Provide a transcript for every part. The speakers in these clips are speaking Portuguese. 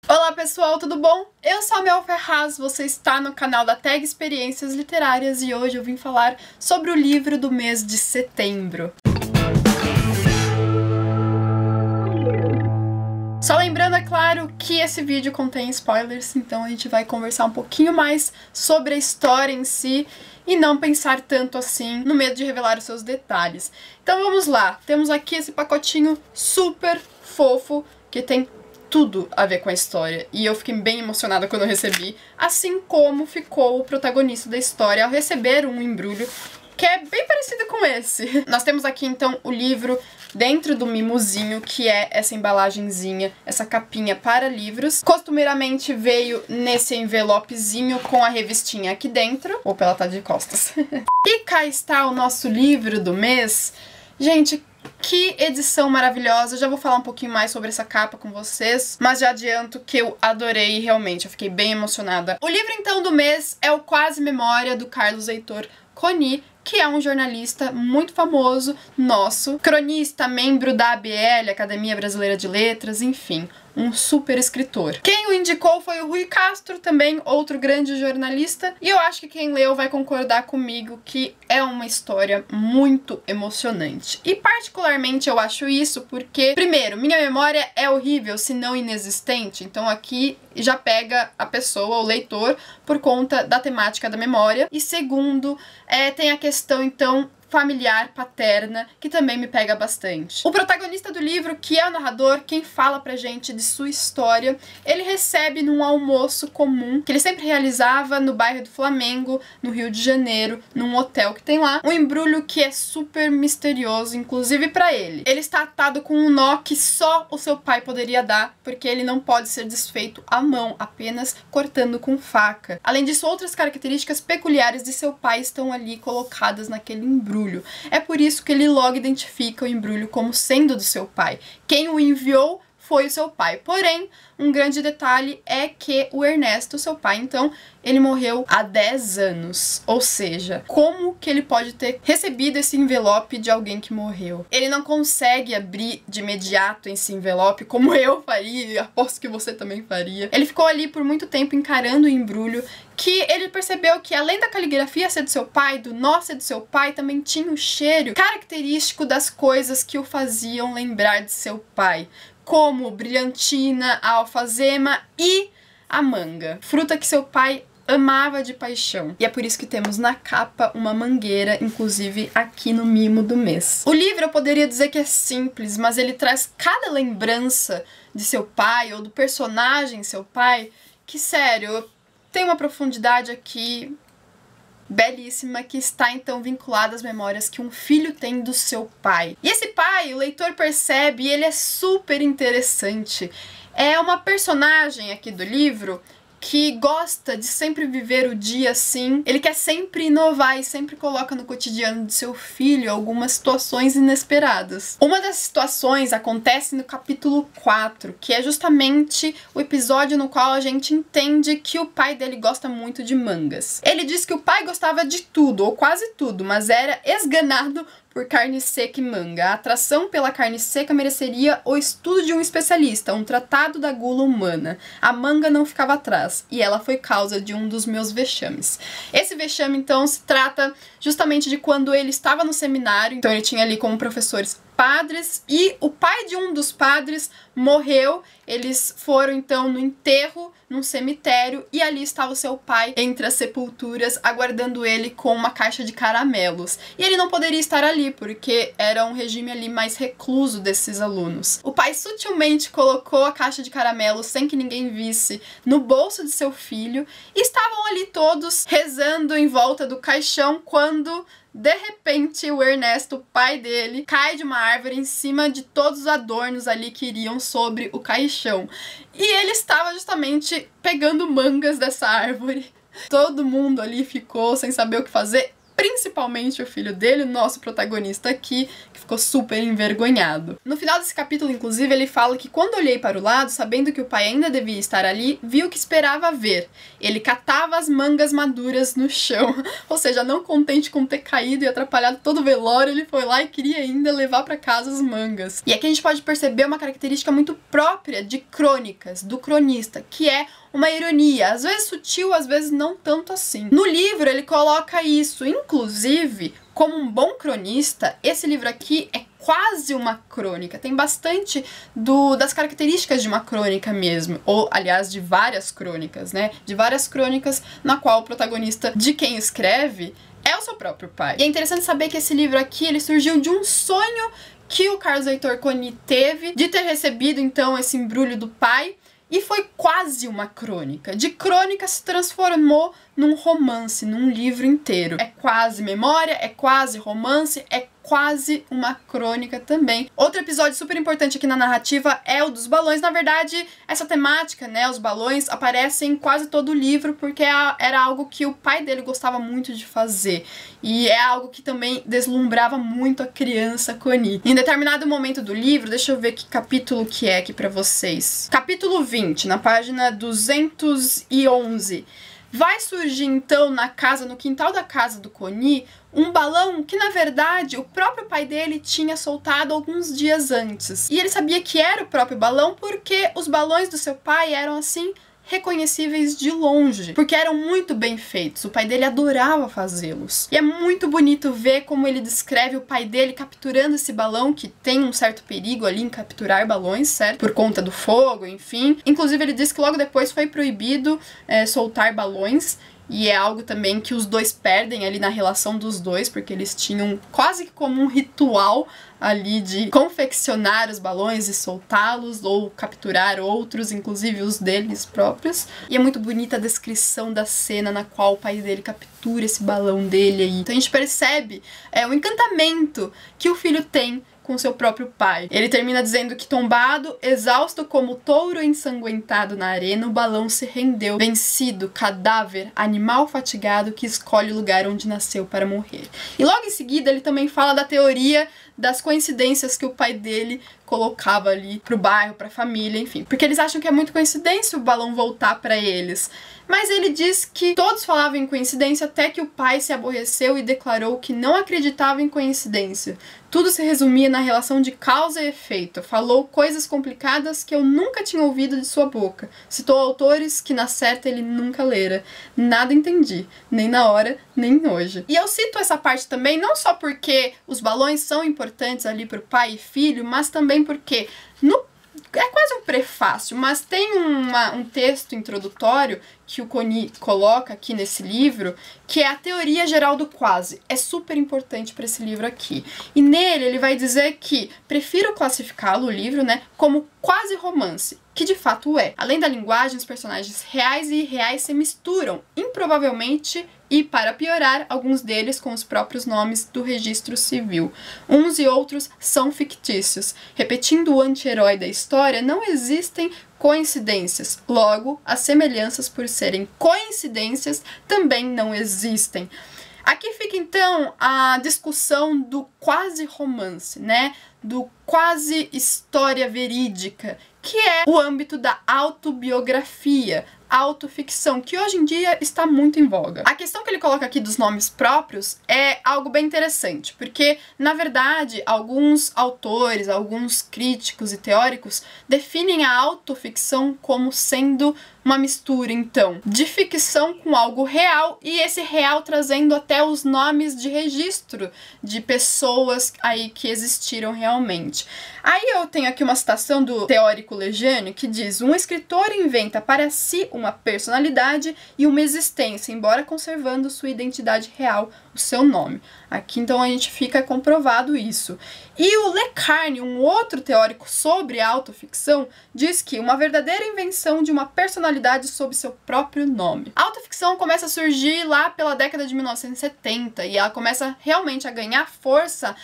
Olá pessoal, tudo bom? Eu sou a Mel Ferraz, você está no canal da Tag Experiências Literárias e hoje eu vim falar sobre o livro do mês de setembro. Só lembrando, é claro, que esse vídeo contém spoilers, então a gente vai conversar um pouquinho mais sobre a história em si e não pensar tanto assim no medo de revelar os seus detalhes. Então vamos lá, temos aqui esse pacotinho super fofo que tem tudo a ver com a história, e eu fiquei bem emocionada quando eu recebi, assim como ficou o protagonista da história ao receber um embrulho que é bem parecido com esse. Nós temos aqui então o livro dentro do mimosinho, que é essa embalagenzinha, essa capinha para livros. Costumeiramente veio nesse envelopezinho com a revistinha aqui dentro. Opa, ela tá de costas. E cá está o nosso livro do mês. Gente, que edição maravilhosa, já vou falar um pouquinho mais sobre essa capa com vocês, mas já adianto que eu adorei realmente, eu fiquei bem emocionada. O livro então do mês é o Quase Memória, do Carlos Heitor Coni, que é um jornalista muito famoso nosso, cronista, membro da ABL, Academia Brasileira de Letras, enfim, um super escritor. Quem o indicou foi o Rui Castro, também outro grande jornalista, e eu acho que quem leu vai concordar comigo que é uma história muito emocionante. E particularmente eu acho isso porque, primeiro, minha memória é horrível, se não inexistente, então aqui já pega a pessoa, o leitor, por conta da temática da memória. E segundo, tem a questão então familiar, paterna, que também me pega bastante. O protagonista do livro, que é o narrador, quem fala pra gente de sua história, ele recebe num almoço comum, que ele sempre realizava no bairro do Flamengo, no Rio de Janeiro, num hotel que tem lá, um embrulho que é super misterioso, inclusive pra ele. Ele está atado com um nó que só o seu pai poderia dar, porque ele não pode ser desfeito à mão, apenas cortando com faca. Além disso, outras características peculiares de seu pai estão ali colocadas naquele embrulho. É por isso que ele logo identifica o embrulho como sendo do seu pai. Quem o enviou foi o seu pai. Porém, um grande detalhe é que o Ernesto, seu pai, então, ele morreu há 10 anos. Ou seja, como que ele pode ter recebido esse envelope de alguém que morreu? Ele não consegue abrir de imediato esse envelope, como eu faria, e aposto que você também faria. Ele ficou ali por muito tempo encarando o embrulho, que ele percebeu que além da caligrafia ser do seu pai, do nó ser do seu pai, também tinha o cheiro característico das coisas que o faziam lembrar de seu pai, como brilhantina, a alfazema e a manga, fruta que seu pai amava de paixão. E é por isso que temos na capa uma mangueira, inclusive aqui no mimo do mês. O livro eu poderia dizer que é simples, mas ele traz cada lembrança de seu pai ou do personagem seu pai, que sério, tem uma profundidade aqui belíssima, que está então vinculada às memórias que um filho tem do seu pai. E esse pai, o leitor percebe, e ele é super interessante. É uma personagem aqui do livro que gosta de sempre viver o dia assim. Ele quer sempre inovar e sempre coloca no cotidiano de seu filho algumas situações inesperadas. Uma das situações acontece no capítulo 4, que é justamente o episódio no qual a gente entende que o pai dele gosta muito de mangas. Ele diz que o pai gostava de tudo, ou quase tudo, mas era esganado por carne seca e manga. A atração pela carne seca mereceria o estudo de um especialista, um tratado da gula humana. A manga não ficava atrás, e ela foi causa de um dos meus vexames. Esse vexame, então, se trata justamente de quando ele estava no seminário, então ele tinha ali como professores padres, e o pai de um dos padres morreu. Eles foram então no enterro, num cemitério, e ali estava o seu pai entre as sepulturas, aguardando ele com uma caixa de caramelos. E ele não poderia estar ali, porque era um regime ali mais recluso desses alunos. O pai sutilmente colocou a caixa de caramelos, sem que ninguém visse, no bolso de seu filho, e estavam ali todos rezando em volta do caixão, quando de repente o Ernesto, o pai dele, cai de uma árvore em cima de todos os adornos ali que iriam sobre o caixão. E ele estava justamente pegando mangas dessa árvore. Todo mundo ali ficou sem saber o que fazer. principalmente o filho dele, o nosso protagonista aqui, que ficou super envergonhado. No final desse capítulo, inclusive, ele fala que quando olhei para o lado, sabendo que o pai ainda devia estar ali, vi o que esperava ver. Ele catava as mangas maduras no chão. Ou seja, não contente com ter caído e atrapalhado todo o velório, ele foi lá e queria ainda levar para casa as mangas. E aqui a gente pode perceber uma característica muito própria de crônicas, do cronista, que é uma ironia, às vezes sutil, às vezes não tanto assim. No livro ele coloca isso, inclusive, como um bom cronista, esse livro aqui é quase uma crônica, tem bastante das características de uma crônica mesmo, ou aliás de várias crônicas, né? De várias crônicas na qual o protagonista de quem escreve é o seu próprio pai. E é interessante saber que esse livro aqui, ele surgiu de um sonho que o Carlos Heitor Coni teve, de ter recebido então esse embrulho do pai, e foi quase uma crônica. De crônica se transformou num romance, num livro inteiro. É quase memória, é quase romance, é quase uma crônica também. Outro episódio super importante aqui na narrativa é o dos balões. Na verdade, essa temática, né, os balões, aparecem em quase todo o livro, porque era algo que o pai dele gostava muito de fazer. E é algo que também deslumbrava muito a criança Coni. Em determinado momento do livro, deixa eu ver que capítulo que é aqui pra vocês. Capítulo 20, na página 211. Vai surgir então no quintal da casa do Coni, um balão que na verdade o próprio pai dele tinha soltado alguns dias antes. E ele sabia que era o próprio balão porque os balões do seu pai eram assim reconhecíveis de longe, porque eram muito bem feitos. O pai dele adorava fazê-los. E é muito bonito ver como ele descreve o pai dele capturando esse balão, que tem um certo perigo ali em capturar balões, certo? Por conta do fogo, enfim. Inclusive ele diz que logo depois foi proibido soltar balões. E é algo também que os dois perdem ali na relação dos dois, porque eles tinham quase que como um ritual ali de confeccionar os balões e soltá-los, ou capturar outros, inclusive os deles próprios. E é muito bonita a descrição da cena na qual o pai dele captura esse balão dele aí. Então a gente percebe o encantamento que o filho tem com seu próprio pai. Ele termina dizendo que tombado, exausto como touro ensanguentado na arena, o balão se rendeu, vencido, cadáver, animal fatigado que escolhe o lugar onde nasceu para morrer. E logo em seguida ele também fala da teoria das coincidências que o pai dele colocava ali pro bairro, pra família, enfim. Porque eles acham que é muito coincidência o balão voltar pra eles. Mas ele diz que todos falavam em coincidência até que o pai se aborreceu e declarou que não acreditava em coincidência. Tudo se resumia na relação de causa e efeito. Falou coisas complicadas que eu nunca tinha ouvido de sua boca. Citou autores que na certa ele nunca lera. Nada entendi, nem na hora, nem hoje. E eu cito essa parte também não só porque os balões são importantes ali pro pai e filho, mas também porque é quase um prefácio, mas tem um texto introdutório que o Coni coloca aqui nesse livro, que é a teoria geral do quase. É super importante para esse livro aqui. E nele ele vai dizer que prefiro classificá-lo, o livro, né, como quase romance, que de fato é. Além da linguagem, os personagens reais e irreais se misturam, improvavelmente, e para piorar, alguns deles com os próprios nomes do registro civil. Uns e outros são fictícios. Repetindo o anti-herói da história, não existem coincidências. Logo, as semelhanças, por serem coincidências, também não existem. Aqui fica então a discussão do quase romance, né? Do quase história verídica, que é o âmbito da autobiografia, autoficção, que hoje em dia está muito em voga. A questão que ele coloca aqui dos nomes próprios é algo bem interessante, porque, na verdade, alguns autores, alguns críticos e teóricos definem a autoficção como sendo uma mistura, então, de ficção com algo real, e esse real trazendo até os nomes de registro de pessoas aí que existiram realmente. Aí eu tenho aqui uma citação do teórico Lejane que diz: um escritor inventa para si uma personalidade e uma existência, embora conservando sua identidade real, o seu nome. Aqui então a gente fica comprovado isso. E o Le Carne, um outro teórico sobre a autoficção, diz que uma verdadeira invenção de uma personalidade sob seu próprio nome. A autoficção começa a surgir lá pela década de 1970 e ela começa realmente a ganhar força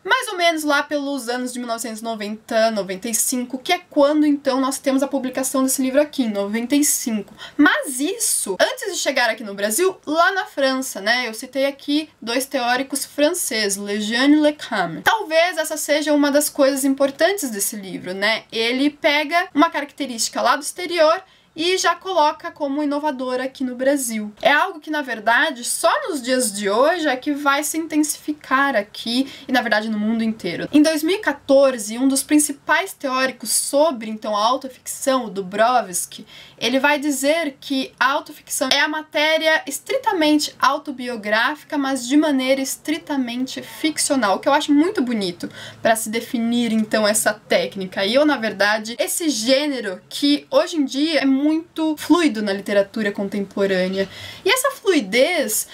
mais ou menos lá pelos anos de 1990, 95, que é quando então nós temos a publicação desse livro aqui, em 95. Mas isso, antes de chegar aqui no Brasil, lá na França, né? Eu citei aqui 2 teóricos franceses, Lejeune e Lecam. Talvez essa seja uma das coisas importantes desse livro, né? Ele pega uma característica lá do exterior e já coloca como inovadora aqui no Brasil. É algo que, na verdade, só nos dias de hoje é que vai se intensificar aqui e, na verdade, no mundo inteiro. Em 2014, um dos principais teóricos sobre, então, a autoficção, o Dubrovsky, ele vai dizer que a autoficção é a matéria estritamente autobiográfica, mas de maneira estritamente ficcional, o que eu acho muito bonito para se definir, então, essa técnica. E eu, na verdade, esse gênero que, hoje em dia, é muito fluido na literatura contemporânea. E essa fluidez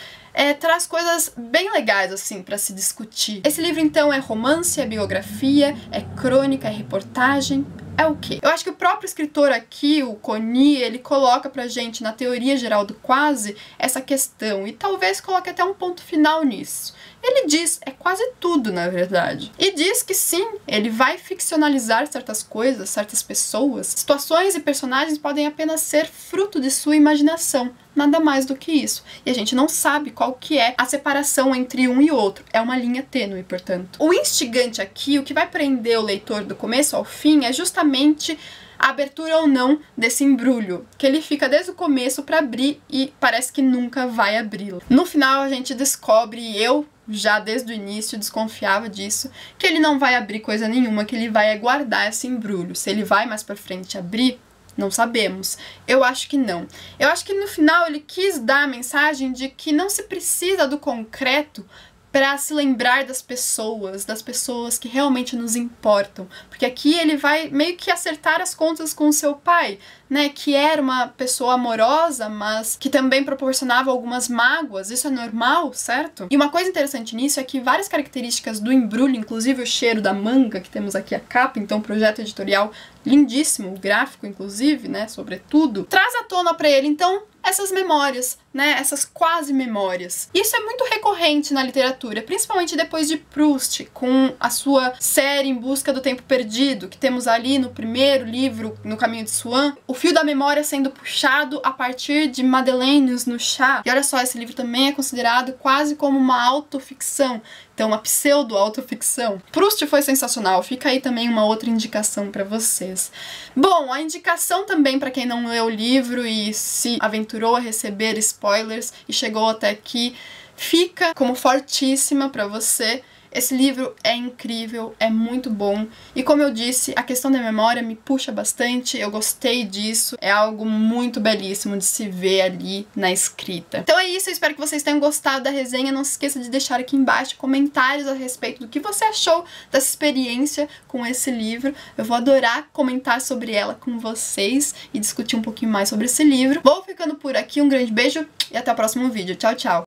traz coisas bem legais, assim, para se discutir. Esse livro, então, é romance, é biografia, é crônica, é reportagem, é o quê? Eu acho que o próprio escritor aqui, o Coni, ele coloca pra gente, na teoria geral do quase, essa questão, e talvez coloque até um ponto final nisso. Ele diz, é quase tudo, na verdade. E diz que sim, ele vai ficcionalizar certas coisas, certas pessoas. Situações e personagens podem apenas ser fruto de sua imaginação, nada mais do que isso. E a gente não sabe qual que é a separação entre um e outro. É uma linha tênue, portanto. O instigante aqui, o que vai prender o leitor do começo ao fim, é justamente a abertura ou não desse embrulho, que ele fica desde o começo para abrir e parece que nunca vai abri-lo. No final a gente descobre, e eu já desde o início desconfiava disso, que ele não vai abrir coisa nenhuma, que ele vai guardar esse embrulho. Se ele vai mais pra frente abrir, não sabemos. Eu acho que não. Eu acho que no final ele quis dar a mensagem de que não se precisa do concreto para se lembrar das pessoas que realmente nos importam. Porque aqui ele vai meio que acertar as contas com o seu pai, né, que era uma pessoa amorosa, mas que também proporcionava algumas mágoas. Isso é normal, certo? E uma coisa interessante nisso é que várias características do embrulho, inclusive o cheiro da manga, que temos aqui a capa, então projeto editorial lindíssimo, o gráfico inclusive, né, sobretudo, traz à tona para ele, então, essas memórias, né, essas quase memórias. Isso é muito recorrente na literatura, principalmente depois de Proust, com a sua série Em Busca do Tempo Perdido, que temos ali no primeiro livro, No Caminho de Swan, o fio da memória sendo puxado a partir de Madeleines no Chá. E olha só, esse livro também é considerado quase como uma autoficção, então uma pseudo-autoficção. Proust foi sensacional, fica aí também uma outra indicação para vocês. Bom, a indicação também para quem não leu o livro e se aventurou a receber spoilers e chegou até aqui, fica como fortíssima para você. Esse livro é incrível, é muito bom, e como eu disse, a questão da memória me puxa bastante, eu gostei disso, é algo muito belíssimo de se ver ali na escrita. Então é isso, eu espero que vocês tenham gostado da resenha, não se esqueça de deixar aqui embaixo comentários a respeito do que você achou dessa experiência com esse livro, eu vou adorar comentar sobre ela com vocês e discutir um pouquinho mais sobre esse livro. Vou ficando por aqui, um grande beijo e até o próximo vídeo, tchau, tchau!